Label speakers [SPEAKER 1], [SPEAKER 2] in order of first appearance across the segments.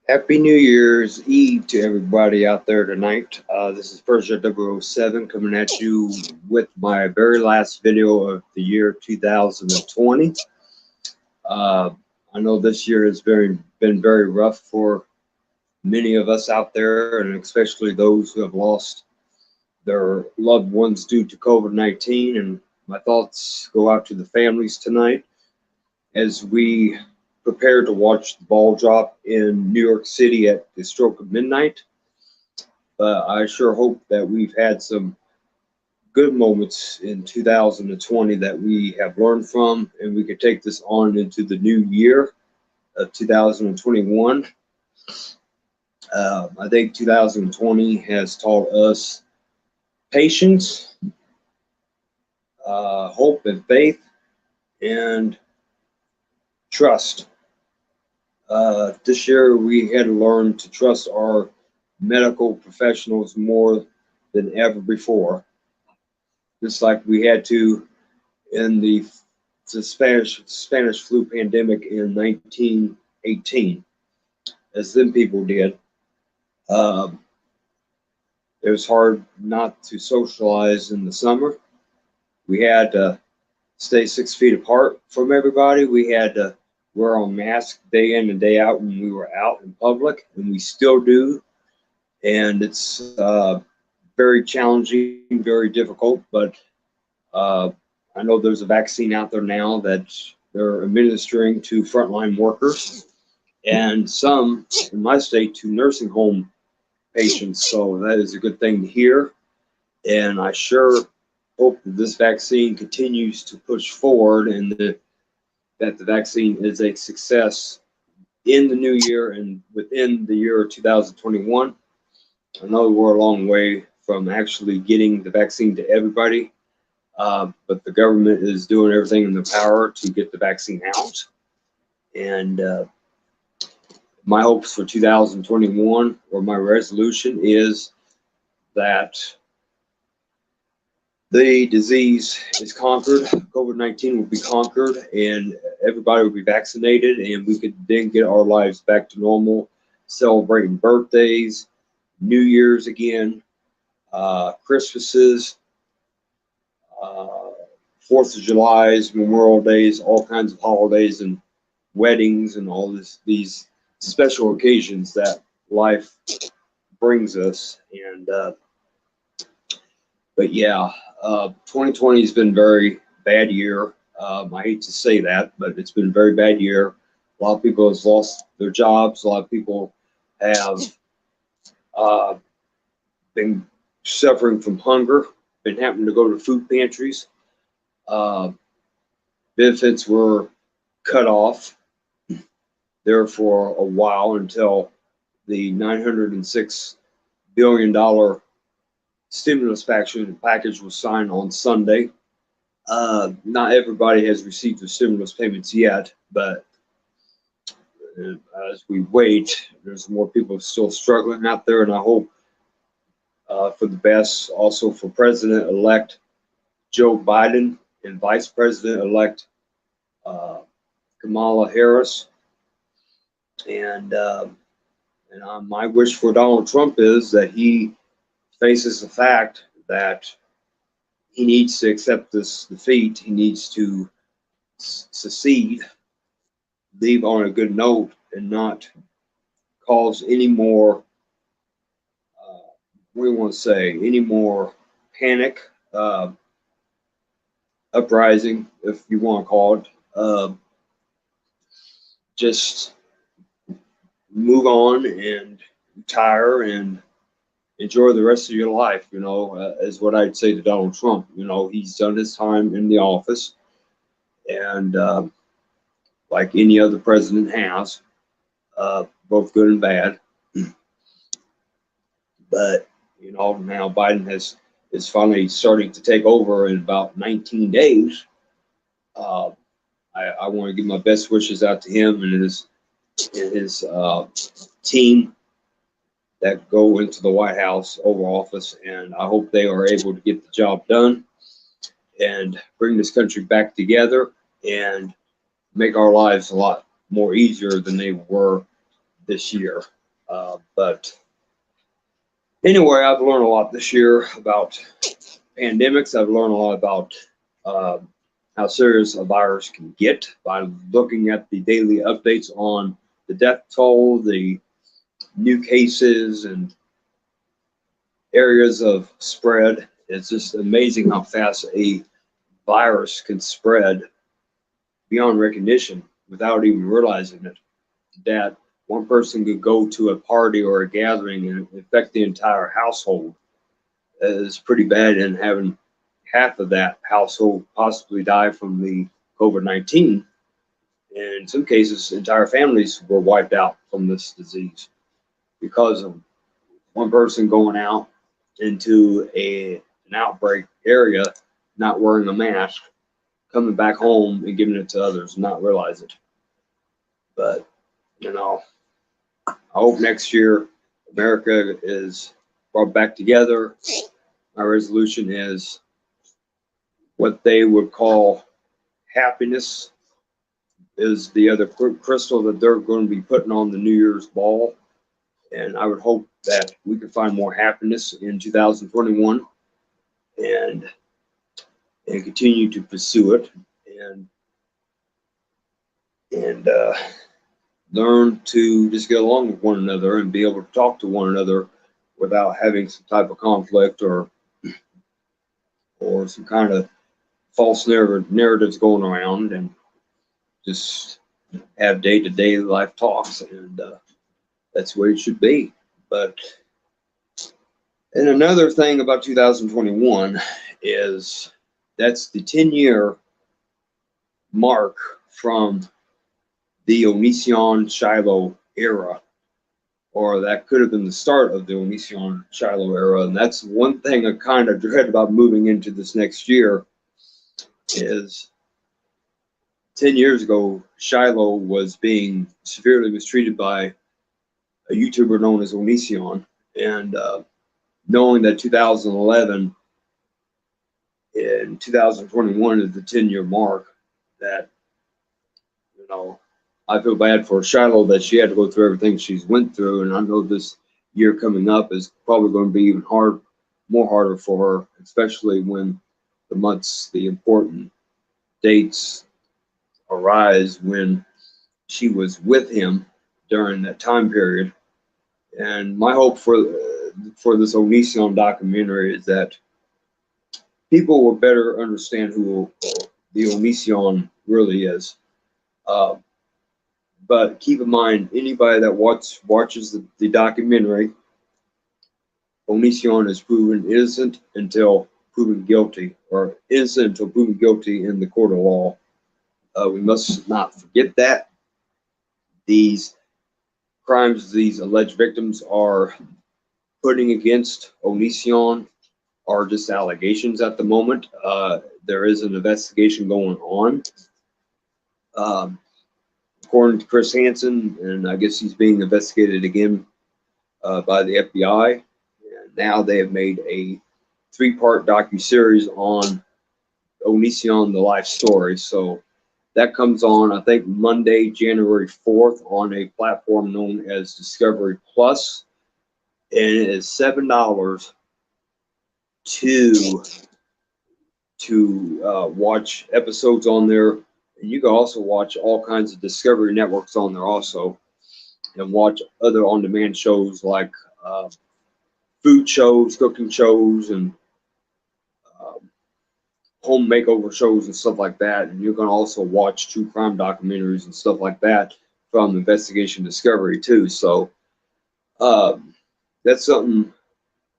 [SPEAKER 1] Happy New Year's Eve to everybody out there tonight. This is Persia 007 coming at you with my very last video of the year 2020. Uh, I know this year has been very rough for many of us out there, and especially those who have lost their loved ones due to COVID-19. And my thoughts go out to the families tonight as we prepare to watch the ball drop in New York City at the stroke of midnight. I sure hope that we've had some good moments in 2020 that we have learned from, and we could take this on into the new year of 2021. I think 2020 has taught us patience, hope, and faith, and trust. This year we had to learn to trust our medical professionals more than ever before, just like we had to in the Spanish flu pandemic in 1918, as them people did. It was hard not to socialize in the summer. We had to stay 6 feet apart from everybody. We had to wear our masks day in and day out when we were out in public, and we still do. And it's very challenging, very difficult, but I know there's a vaccine out there now that they're administering to frontline workers and some, in my state, to nursing home patients. So that is a good thing to hear. And I sure hope that this vaccine continues to push forward and that the vaccine is a success in the new year and within the year 2021. I know we're a long way from actually getting the vaccine to everybody, but the government is doing everything in their power to get the vaccine out. And my hopes for 2021, or my resolution, is that the disease is conquered, COVID-19 will be conquered, and everybody will be vaccinated, and we could then get our lives back to normal, celebrating birthdays, New Year's again, Christmases, 4th of July's, Memorial Days, all kinds of holidays and weddings and all these special occasions that life brings us. And but yeah, 2020 has been a very bad year. I hate to say that, but it's been a very bad year. A lot of people have lost their jobs. A lot of people have been suffering from hunger, been having to go to food pantries. Benefits were cut off there for a while until the $906 billion stimulus package was signed on Sunday. Not everybody has received the stimulus payments yet, but as we wait, there's more people still struggling out there, and I hope for the best also for President-elect Joe Biden and Vice President-elect Kamala Harris. And my wish for Donald Trump is that he faces the fact that he needs to accept this defeat. He needs to secede, leave on a good note, and not cause any more, what do you want to say, any more panic, uprising, if you want to call it. Just move on and retire and enjoy the rest of your life, is what I'd say to Donald Trump. He's done his time in the office, and like any other president has, both good and bad. But, now Biden is finally starting to take over in about 19 days. I want to give my best wishes out to him and his team that go into the White House, Oval Office, and I hope they are able to get the job done and bring this country back together and make our lives a lot more easier than they were this year. But anyway, I've learned a lot this year about pandemics. I've learned a lot about uh, how serious a virus can get by looking at the daily updates on the death toll, the new cases, and areas of spread. It's just amazing how fast a virus can spread beyond recognition without even realizing it. That one person could go to a party or a gathering and infect the entire household is pretty bad, and having half of that household possibly die from the COVID-19. And in some cases, entire families were wiped out from this disease because of one person going out into an outbreak area, not wearing a mask, coming back home and giving it to others, not realize it. But, you know, I hope next year America is brought back together. My resolution is what they would call happiness is the other crystal that they're going to be putting on the New Year's ball. And I would hope that we can find more happiness in 2021 and continue to pursue it and and learn to just get along with one another and be able to talk to one another without having some type of conflict or some kind of false narratives going around, and just have day-to-day life talks, and that's the way it should be. But and another thing about 2021 is that's the 10-year mark from the Onision Shiloh era, or that could have been the start of the Onision Shiloh era. And that's one thing I kind of dread about moving into this next year is 10 years ago, Shiloh was being severely mistreated by a YouTuber known as Onision. And knowing that 2011 and 2021 is the 10-year mark, that, you know, I feel bad for Shiloh that she had to go through everything she's went through, and I know this year coming up is probably going to be even more harder for her, especially when the important dates arise when she was with him during that time period. And my hope for this Onision documentary is that people will better understand who the Onision really is. But keep in mind, anybody that watches the documentary, Onision is proven innocent until proven guilty, or innocent until proven guilty in the court of law. We must not forget that. These crimes these alleged victims are putting against Onision are just allegations at the moment. There is an investigation going on. According to Chris Hansen, and I guess he's being investigated again by the FBI. And now they have made a 3-part docuseries on Onision, the life story. So that comes on, I think, Monday, January 4th on a platform known as Discovery Plus. And it is $7 to watch episodes on there. And you can also watch all kinds of Discovery networks on there also, and watch other on-demand shows like food shows, cooking shows, and home makeover shows and stuff like that. And you can also watch true crime documentaries and stuff like that from Investigation Discovery too. So that's something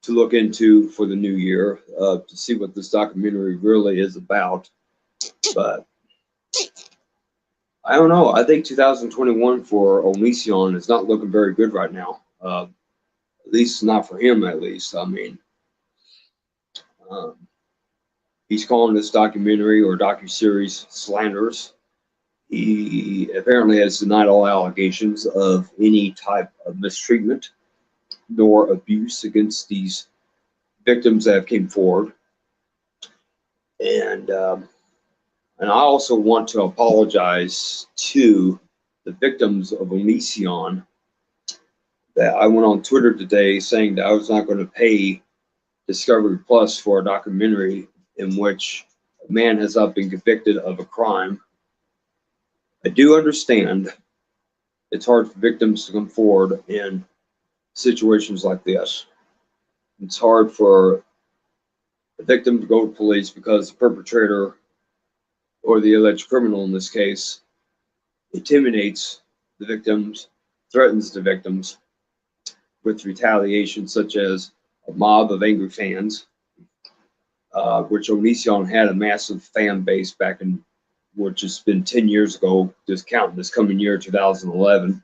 [SPEAKER 1] to look into for the new year, to see what this documentary really is about. But I don't know. I think 2021 for Onision is not looking very good right now. At least not for him, at least. I mean, he's calling this documentary or docuseries slanderous. He apparently has denied all allegations of any type of mistreatment nor abuse against these victims that have came forward. And I also want to apologize to the victims of Onision that I went on Twitter today saying that I was not going to pay Discovery Plus for a documentary in which a man has not been convicted of a crime. I do understand it's hard for victims to come forward in situations like this. It's hard for a victim to go to police because the perpetrator or the alleged criminal in this case intimidates the victims, threatens the victims with retaliation, such as a mob of angry fans, which Onision had a massive fan base back in, which has been 10 years ago, just counting this coming year, 2011.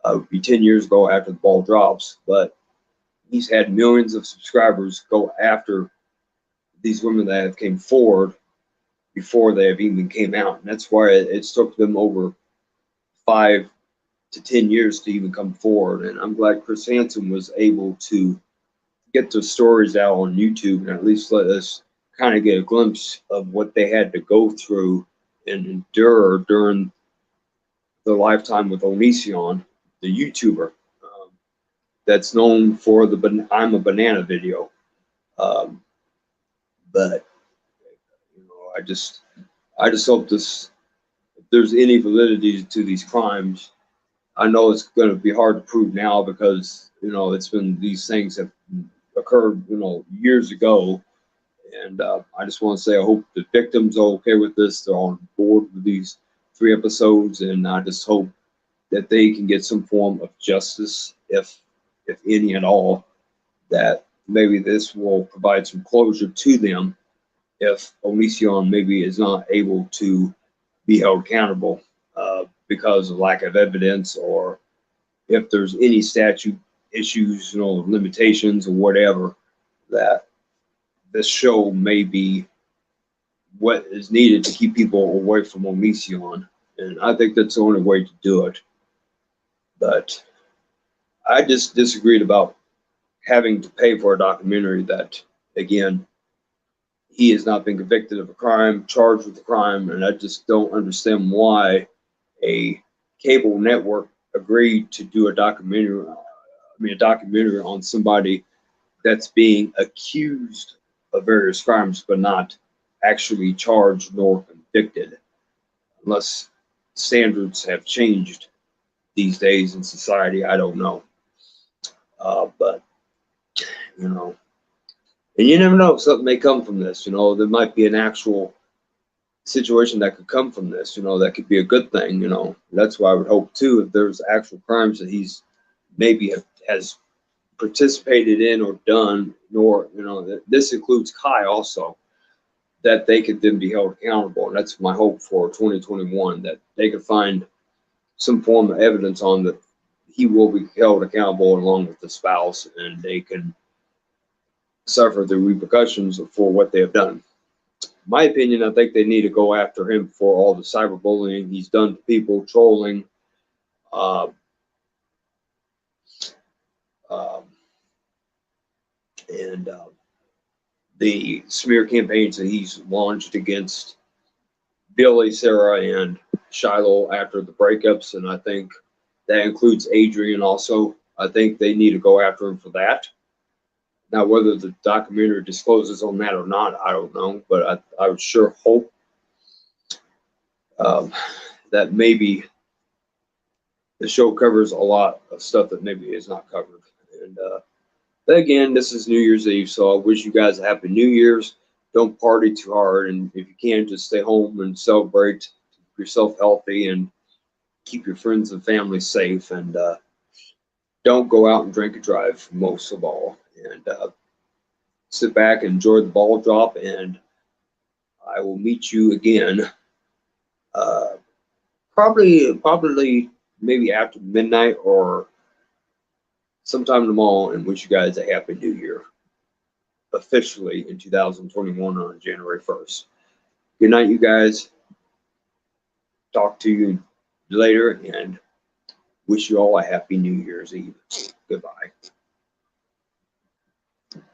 [SPEAKER 1] Would be 10 years ago after the ball drops, but he's had millions of subscribers go after these women that have came forward before they have even came out. And that's why it's took them over 5 to 10 years to even come forward. And I'm glad Chris Hansen was able to get the stories out on YouTube and at least let us kind of get a glimpse of what they had to go through and endure during the lifetime with Onision, the YouTuber that's known for the "I'm a Banana" video. But I just hope this, if there's any validity to these crimes. I know it's going to be hard to prove now because it's been, these things have occurred years ago, and I just want to say I hope the victims are okay with this. They're on board with these 3 episodes, and I just hope that they can get some form of justice, if any at all. That maybe this will provide some closure to them if Onision maybe is not able to be held accountable because of lack of evidence, or if there's any statute issues, limitations or whatever, that this show may be what is needed to keep people away from Onision. And I think that's the only way to do it. But I just disagreed about having to pay for a documentary that, again, he has not been convicted of a crime, charged with a crime, and I just don't understand why a cable network agreed to do a documentary on somebody that's being accused of various crimes but not actually charged nor convicted, unless standards have changed these days in society. I don't know. But and you never know, something may come from this. There might be an actual situation that could come from this. That could be a good thing. That's why I would hope too, if there's actual crimes that he's maybe has participated in or done, nor this includes Kai also, that they could then be held accountable. And that's my hope for 2021, that they could find some form of evidence on that he will be held accountable along with the spouse, and they can suffer the repercussions for what they have done. In my opinion, I think they need to go after him for all the cyberbullying he's done to people, trolling, and the smear campaigns that he's launched against Billy, Sarah, and Shiloh after the breakups. And I think that includes Adrian also. I think they need to go after him for that. Now, whether the documentary discloses on that or not, I don't know. But I would sure hope that maybe the show covers a lot of stuff that maybe is not covered. And but again, this is New Year's Eve, so I wish you guys a happy New Year's. Don't party too hard, and if you can, just stay home and celebrate, keep yourself healthy, and keep your friends and family safe. And don't go out and drink and drive, most of all. And sit back and enjoy the ball drop, and I will meet you again probably maybe after midnight or sometime tomorrow, and wish you guys a happy New Year officially in 2021 on January 1st. Good night, you guys. Talk to you later, and wish you all a happy New Year's Eve. Goodbye.